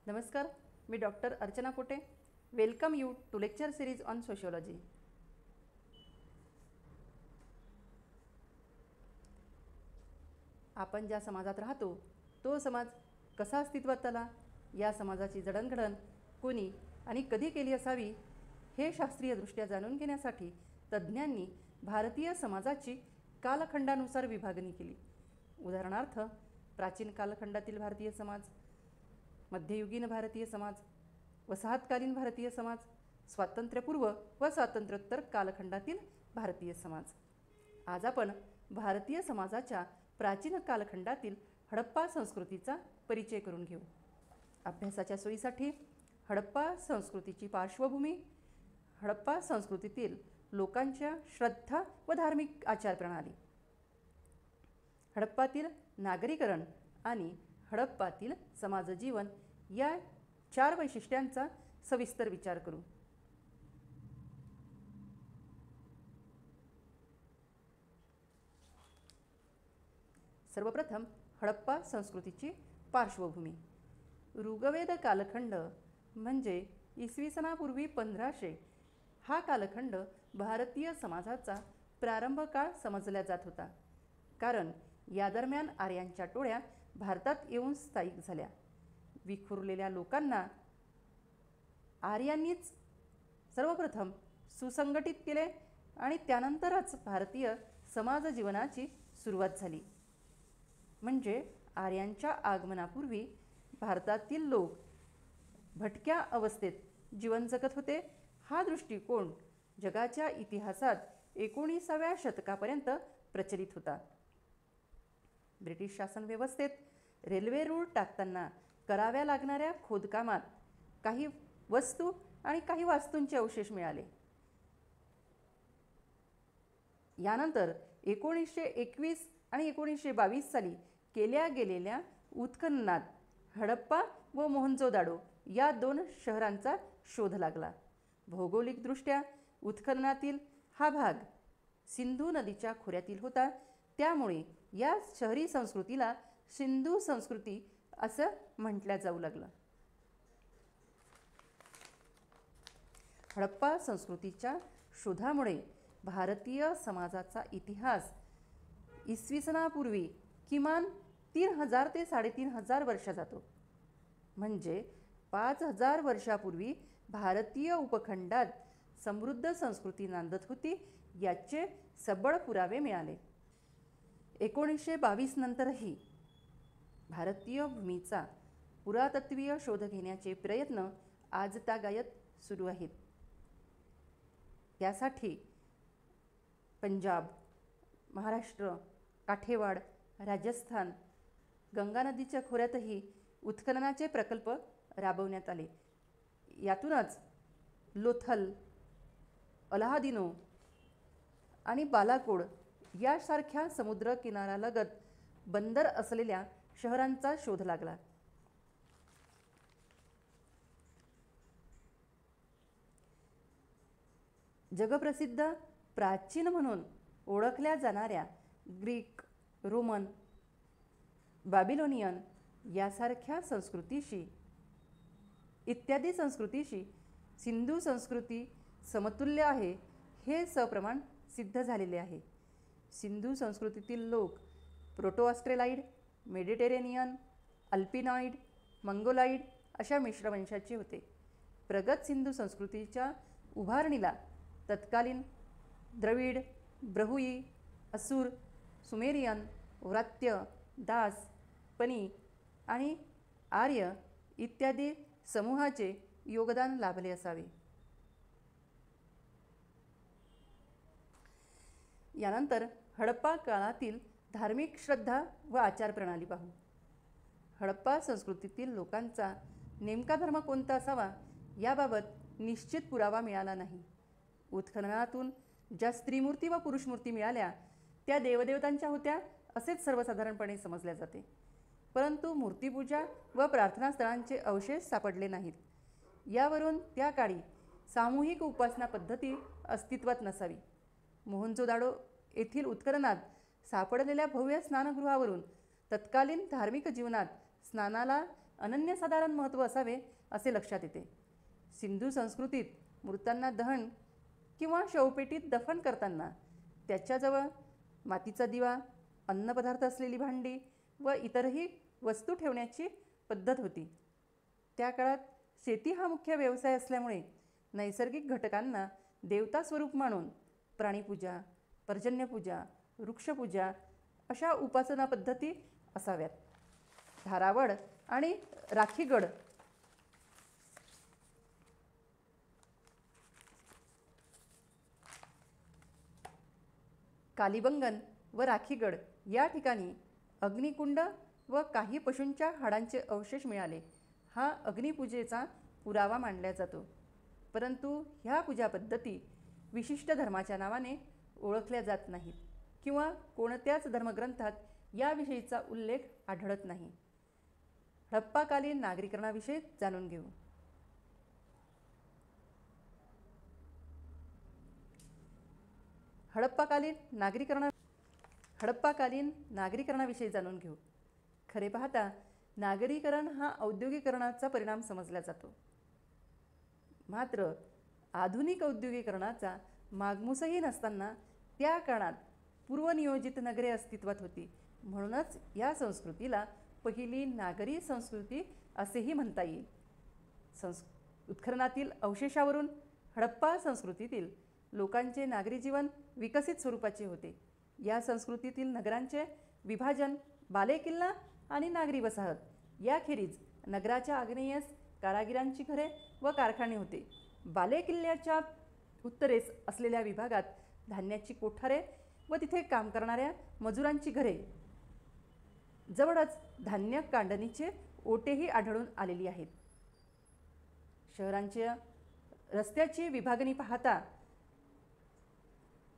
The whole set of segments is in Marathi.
नमस्कार, मी doctor Archana Kote. Welcome you to lecture series on sociology. आपण ज्या समाजात राहतो तो समाज कसा अस्तित्वात आला, या समाजाची जडणघडण कोणी आणि कधी केली असावी हे शास्त्रीयदृष्ट्या जाणून घेण्यासाठी तज्ज्ञांनी भारतीय समाजाची कालखंडानुसार विभागणी केली. उदाहरणार्थ, प्राचीन कालखंडातील भारतीय समाज, मध्ययुगीन भारतीय समाज, वसाहतकालीन भारतीय समाज, स्वातंत्र्यपूर्व व स्वातंत्र्योत्तर कालखंडातील भारतीय समाज. आज आपण भारतीय समाजाच्या प्राचीन कालखंडातील हडप्पा संस्कृतीचा परिचय करून घेऊ. अभ्यासाच्या सोयीसाठी हडप्पा संस्कृतीची पार्श्वभूमी, हडप्पा संस्कृतीतील लोकांच्या श्रद्धा व धार्मिक आचारप्रणाली, हडप्पातील नागरीकरण आणि हडप्पातील समाजजीवन या 4 वैशिष्ट्यांचा सविस्तर विचार करू. सर्वप्रथम हडप्पा संस्कृतीची पार्श्वभूमी. ऋग्वेद कालखंड म्हणजे इसवी सनापूर्वी 1500 हा कालखंड भारतीय समाजाचा प्रारंभ काळ समजला जात होता, कारण या दरम्यान आर्यांच्या टोळ्या भारतात येऊन स्थायिक झाल्या. विखुरलेल्या लोकांना आर्यांनीच सर्वप्रथम सुसंघटित केले आणि त्यानंतरच भारतीय समाजजीवनाची सुरुवात झाली. म्हणजे आर्यांच्या आगमनापूर्वी भारतातील लोक भटक्या अवस्थेत जीवन जगत होते. हा दृष्टिकोन जगाच्या इतिहासात 19व्या शतकापर्यंत प्रचलित होता. ब्रिटिश शासन व्यवस्थेत रेल्वे रूळ टाकताना कराव्या लागणाऱ्या खोदकामात काही वस्तू आणि काही वास्तूंचे अवशेष मिळाले. यानंतर 1921 आणि 1922 साली केल्या गेलेल्या उत्खननात हडप्पा व मोहनजोदाडो या 2 शहरांचा शोध लागला. भौगोलिकदृष्ट्या उत्खननातील हा भाग सिंधू नदीच्या खोऱ्यातील होता, त्यामुळे या शहरी संस्कृतीला सिंधू संस्कृती असं म्हटलं जाऊ लागलं. हडप्पा संस्कृतीच्या शोधामुळे भारतीय समाजाचा इतिहास इसवी सनापूर्वी किमान 3000 ते 3500 वर्ष जातो. म्हणजे 5000 वर्षापूर्वी भारतीय उपखंडात समृद्ध संस्कृती नांदत होती याचे सबळ पुरावे मिळाले. 1922 नंतरही भारतीय भूमीचा पुरातत्वीय शोध घेण्याचे प्रयत्न आजतागायत सुरू आहेत. यासाठी पंजाब, महाराष्ट्र, काठेवाड, राजस्थान, गंगा नदीच्या खोऱ्यातही उत्खननाचे प्रकल्प राबवण्यात आले. यातूनच लोथल, अलाहादिनो आणि बालाकोड यासारख्या समुद्र किनाऱ्यालगत बंदर असलेल्या शहरांचा शोध लागला. जगप्रसिद्ध प्राचीन म्हणून ओळखल्या जाणाऱ्या ग्रीक, रोमन, बॅबिलोनियन यासारख्या संस्कृतीशी इत्यादी संस्कृतीशी सिंधू संस्कृती समतुल्य आहे हे सप्रमाण सिद्ध झालेले आहे. सिंधू संस्कृतीतील लोक प्रोटो ऑस्ट्रेलाइड, मेडिटेरेनियन, अल्पिनॉइड, मंगोलाइड अशा मिश्रवंशाचे होते. प्रगत सिंधू संस्कृतीच्या उभारणीला तत्कालीन द्रविड, ब्रहुई, असुर, सुमेरियन, व्रात्य, दास, पनी आणि आर्य इत्यादी समूहाचे योगदान लाभले असावे. यानंतर हडप्पा काळातील धार्मिक श्रद्धा व आचारप्रणाली पाहू. हडप्पा संस्कृतीतील लोकांचा नेमका धर्म कोणता असावा याबाबत निश्चित पुरावा मिळाला नाही. उत्खननातून ज्या स्त्रीमूर्ती व पुरुषमूर्ती मिळाल्या त्या देवदेवतांच्या होत्या असेच सर्वसाधारणपणे समजले जाते. परंतु मूर्तिपूजा व प्रार्थनास्थळांचे अवशेष सापडले नाहीत. यावरून त्या काळी सामूहिक उपासना पद्धती अस्तित्वात नसावी. मोहनजोदाडो येथील उत्खननात सापडलेल्या भव्य स्नानगृहावरून तत्कालीन धार्मिक जीवनात स्नानाला अनन्यसाधारण महत्त्व असावे असे लक्षात येते. सिंधू संस्कृतीत मृतांना दहन किंवा शवपेटीत दफन करताना त्याच्याजवळ मातीचा दिवा, अन्नपदार्थ असलेली भांडी व इतरही वस्तू ठेवण्याची पद्धत होती. त्या काळात शेती हा मुख्य व्यवसाय असल्यामुळे नैसर्गिक घटकांना देवता स्वरूप मानून प्राणीपूजा, पर्जन्यपूजा, वृक्षपूजा अशा उपासना पद्धती असाव्यात. धारावड आणि राखीगड कालिबंगन व राखीगड या ठिकाणी अग्निकुंड व काही पशूंच्या हाडांचे अवशेष मिळाले. हा अग्निपूजेचा पुरावा मानला जातो. परंतु ह्या पूजा पद्धती विशिष्ट धर्माच्या नावाने ओळखल्या जात नाहीत किंवा कोणत्याच धर्मग्रंथात याविषयीचा उल्लेख आढळत नाही. हडप्पाकालीन नागरीकरणाविषयी जाणून घेऊ. हडप्पाकालीन नागरीकरणाविषयी जाणून घेऊ. खरे पाहता नागरीकरण हा औद्योगिकरणाचा परिणाम समजला जातो. मात्र आधुनिक औद्योगिकरणाचा मागमूसही नसताना त्या काळात पूर्वनियोजित नगरे अस्तित्वात होती. म्हणूनच या संस्कृतीला पहिली नागरी संस्कृती असेही म्हणता येईल. उत्खननातील अवशेषावरून हडप्पा संस्कृतीतील लोकांचे नागरी जीवन विकसित स्वरूपाचे होते. या संस्कृतीतील नगरांचे विभाजन बालेकिल्ला आणि नागरी वसाहत याखेरीज नगराच्या आग्नेयेस कारागिरांची घरे व कारखाने होते. बालेकिल्ल्याच्या उत्तरेस असलेल्या विभागात धान्याची कोठारे व तिथे काम करणाऱ्या मजुरांची घरे, जवळच धान्य कांडणीचे ओटेही आढळून आलेली आहेत. शहरांच्या रस्त्याची विभागणी पाहता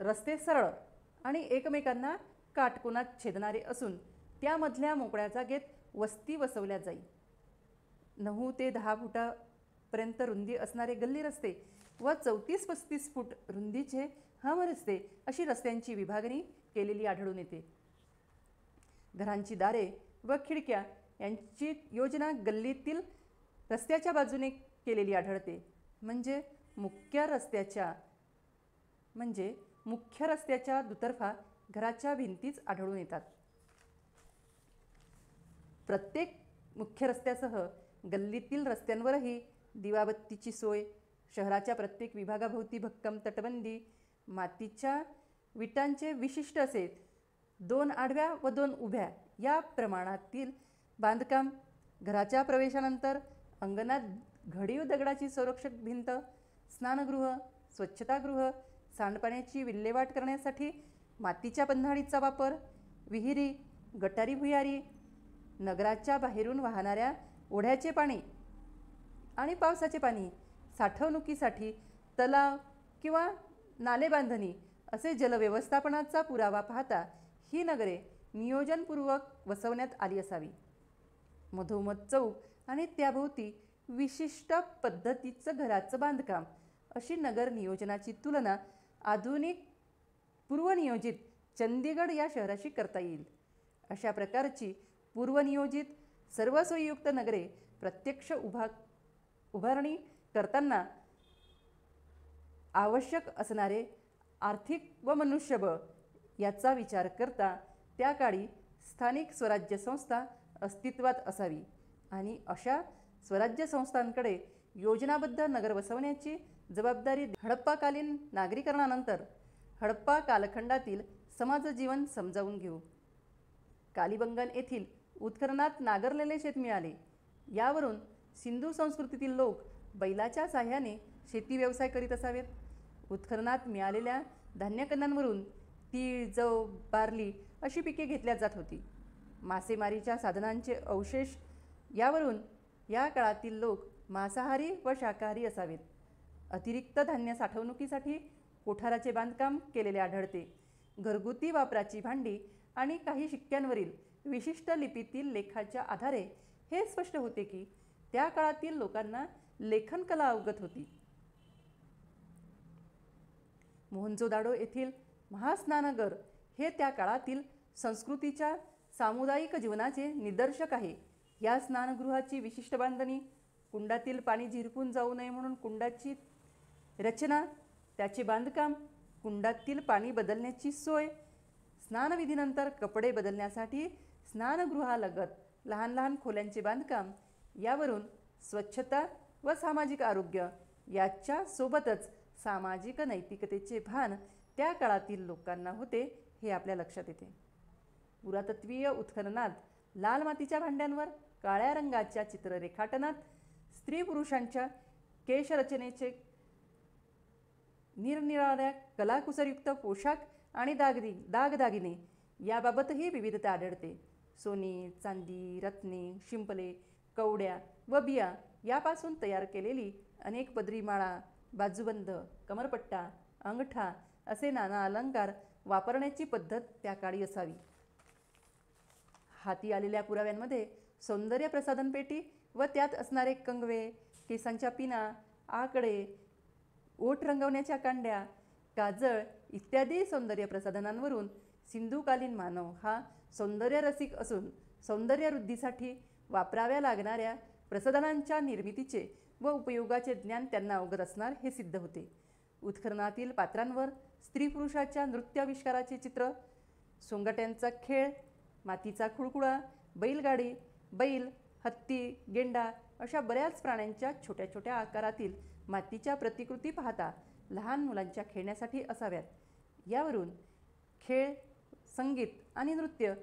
रस्ते सरळ आणि एकमेकांना काटकोनात छेदणारे असून त्यामधल्या मोकळ्या जागेत वस्ती वसवल्या जाई. 9 ते 10 फुटापर्यंत रुंदी असणारे गल्ली रस्ते व 34-35 फूट रुंदीचे हमरस्ते अशी रस्त्यांची विभागणी केलेली आढळून येते. घरांची दारे व खिडक्या यांची योजना गल्लीतील रस्त्याच्या बाजूने केलेली आढळते. म्हणजे मुख्य रस्त्याच्या दुतर्फा घराच्या भिंतीच आढळून येतात. प्रत्येक मुख्य रस्त्यासह गल्लीतील रस्त्यांवरही दिवाबत्तीची सोय, शहराच्या प्रत्येक विभागाभोवती भक्कम तटबंदी, मातीच्या विटांचे विशिष्ट असे 2 आडव्या व 2 उभ्या या प्रमाणातील बांधकाम, घराच्या प्रवेशानंतर अंगणात घडीव दगडाची संरक्षक भिंत, स्नानगृह, स्वच्छतागृह, सांडपाण्याची विल्हेवाट करण्यासाठी मातीच्या पन्हाळीचा वापर, विहिरी, गटारी भुयारी, नगराच्या बाहेरून वाहणाऱ्या ओढ्याचे पाणी आणि पावसाचे पाणी साठवणुकीसाठी तलाव किंवा नाले बांधणी असे जलव्यवस्थापनाचा पुरावा पाहता ही नगरे नियोजनपूर्वक वसवण्यात आली असावी. मधोमध चौक आणि त्याभोवती विशिष्ट पद्धतीचं घराचं बांधकाम अशी नगर नियोजनाची तुलना आधुनिक पूर्वनियोजित चंदीगड या शहराशी करता येईल. अशा प्रकारची पूर्वनियोजित सर्व सोयीयुक्त नगरे प्रत्यक्ष उभारणी करताना आवश्यक असणारे आर्थिक व मनुष्यबळ याचा विचार करता त्या काळी स्थानिक स्वराज्य संस्था अस्तित्वात असावी आणि अशा स्वराज्य संस्थांकडे योजनाबद्ध नगर वसवण्याची जबाबदारी. हडप्पाकालीन नागरीकरणानंतर हडप्पा कालखंडातील समाजजीवन समजावून घेऊ. कालिबंगन येथील उत्खननात नांगरलेले शेत मिळाले. यावरून सिंधू संस्कृतीतील लोक बैलाच्या साह्याने शेती व्यवसाय करीत असावेत. उत्खननात मिळालेल्या धान्यकणांवरून तीळ, जव, बार्ली अशी पिके घेतल्या जात होती. मासेमारीच्या साधनांचे अवशेष यावरून या काळातील लोक मांसाहारी व शाकाहारी असावेत. अतिरिक्त धान्य साठवणुकीसाठी कोठाराचे बांधकाम केलेले आढळते. घरगुती वापराची भांडी आणि काही शिक्क्यांवरील विशिष्ट लिपीतील लेखाच्या आधारे हे स्पष्ट होते की त्या काळातील लोकांना लेखनकला अवगत होती. मोहनजोदाडो येथील महास्नानगर हे त्या काळातील संस्कृतीच्या सामुदायिक जीवनाचे निदर्शक आहे. या स्नानगृहाची विशिष्ट बांधणी, कुंडातील पाणी झिरपून जाऊ नये म्हणून कुंडाची रचना, त्याचे बांधकाम, कुंडातील पाणी बदलण्याची सोय, स्नानविधीनंतर कपडे बदलण्यासाठी स्नानगृहालगत लहान लहान खोल्यांचे बांधकाम, यावरून स्वच्छता व सामाजिक आरोग्य याच्या सोबतच सामाजिक नैतिकतेचे भान त्या काळातील लोकांना होते हे आपल्या लक्षात येते. पुरातत्वीय उत्खननात लाल मातीच्या भांड्यांवर काळ्या रंगाच्या चित्ररेखाटनात स्त्री पुरुषांच्या केशरचनेचे निरनिराळ्या कलाकुसरयुक्त पोशाख आणि दागदागिने याबाबतही विविधता आढळते. सोने, चांदी, रत्ने, शिंपले, कवड्या व बिया यापासून तयार केलेली अनेक पदरी माळा, बाजूबंद, कमरपट्टा, अंगठा असे नाना अलंकार वापरण्याची पद्धत त्या काळी असावी. हाती आलेल्या पुराव्यांमध्ये सौंदर्य प्रसाधन पेटी व त्यात असणारे कंगवे, केसांच्या पिना, आकडे, ओठ रंगवण्याच्या कांड्या, काजळ इत्यादी सौंदर्य प्रसाधनांवरून सिंधुकालीन मानव हा सौंदर्य रसिक असून सौंदर्यवृद्धीसाठी वापराव्या लागणाऱ्या प्रसाधनांच्या निर्मितीचे व उपयोगाचे ज्ञान त्यांना अवगत असणार हे सिद्ध होते. उत्खननातील पात्रांवर स्त्री पुरुषाच्या नृत्याविष्काराचे चित्र, सोंगट्यांचा खेळ, मातीचा खुळखुळा, बैलगाडी, बैल, हत्ती, गेंडा अशा बऱ्याच प्राण्यांच्या छोट्या छोट्या आकारातील मातीच्या प्रतिकृती पाहता लहान मुलांच्या खेळण्यासाठी असाव्यात. यावरून खेळ, संगीत आणि नृत्य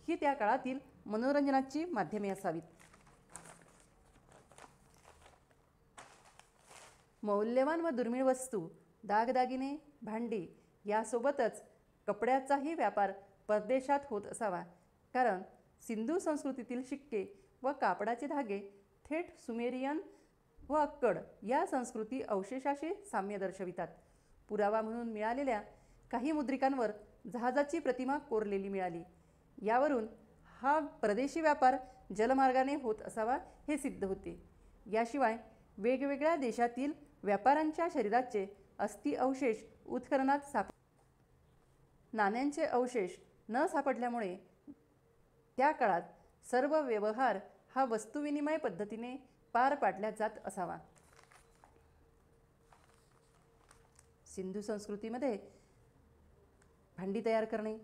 ही त्या काळातील मनोरंजनाची माध्यमे असावीत. मौल्यवान व दुर्मिळ वस्तू, दागदागिने, भांडी यासोबतच कपड्याचाही व्यापार परदेशात होत असावा, कारण सिंधू संस्कृतीतील शिक्के व कापडाचे धागे थेट सुमेरियन व अक्कड या संस्कृती अवशेषाशी साम्य दर्शवितात. पुरावा म्हणून मिळालेल्या काही मुद्रिकांवर जहाजाची प्रतिमा कोरलेली मिळाली. यावरून हा परदेशी व्यापार जलमार्गाने होत असावा हे सिद्ध होते. याशिवाय वेगवेगळ्या देशातील व्यापाऱ्यांच्या शरीराचे अस्थि अवशेष उत्खननात नाण्यांचे अवशेष न सापडल्यामुळे त्या काळात सर्व व्यवहार हा वस्तुविनिमय पद्धतीने पार पाडला जात असावा. सिंधू संस्कृतीमध्ये भांडी तयार करणे,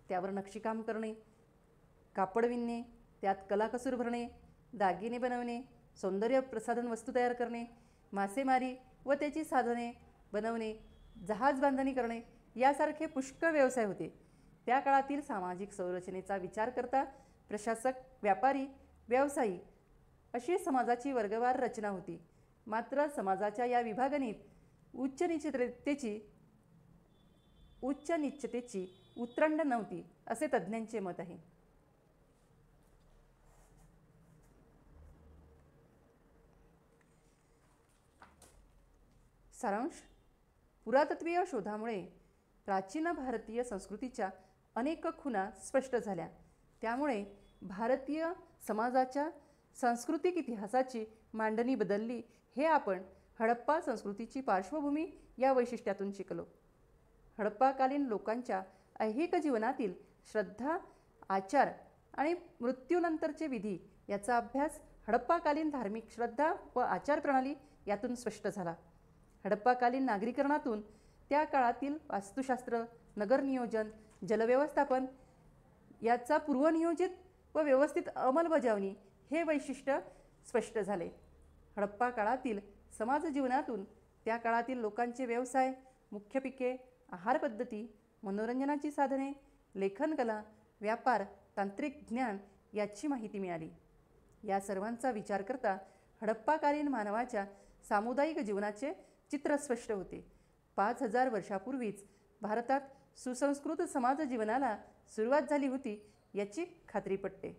त्यावर नक्षीकाम करणे, कापड विणणे, त्यात कलाकसूर भरणे, दागिने बनवणे, सौंदर्य प्रसाधन वस्तू तयार करणे, मासेमारी व त्याची साधने बनवणे, जहाज बांधणी करणे यासारखे पुष्कळ व्यवसाय होते. त्या काळातील सामाजिक संरचनेचा विचार करता प्रशासक, व्यापारी, व्यावसायिक अशी समाजाची वर्गवार रचना होती. मात्र समाजाच्या या विभागणीत उच्च नीचतेची उतरंड नव्हती असे तज्ज्ञांचे मत आहे. सारांश: पुरातत्वीय शोधामुळे प्राचीन भारतीय संस्कृतीच्या अनेक खुणा स्पष्ट झाल्या. त्यामुळे भारतीय समाजाच्या सांस्कृतिक इतिहासाची मांडणी बदलली हे आपण हडप्पा संस्कृतीची पार्श्वभूमी या वैशिष्ट्यातून शिकलो. हडप्पाकालीन लोकांच्या ऐहिक जीवनातील श्रद्धा, आचार आणि मृत्यूनंतरचे विधी याचा अभ्यास हडप्पाकालीन धार्मिक श्रद्धा व आचार प्रणाली यातून स्पष्ट झाला. हडप्पाकालीन नागरीकरणातून त्या काळातील वास्तुशास्त्र, नगरनियोजन, जलव्यवस्थापन याचा पूर्वनियोजित व व्यवस्थित अंमलबजावणी हे वैशिष्ट्य स्पष्ट झाले. हडप्पा काळातील समाज जीवनातून त्या काळातील लोकांचे व्यवसाय, मुख्य पिके, आहार पद्धती, मनोरंजनाची साधने, लेखनकला, व्यापार, तांत्रिक ज्ञान याची माहिती मिळाली. या सर्वांचा विचार करता हडप्पाकालीन मानवाच्या सामुदायिक जीवनाचे चित्र स्पष्ट होते. 5000 वर्षापूर्वीच भारतात सुसंस्कृत समाज जीवनाला सुरुवात झाली होती याची खात्री पटते.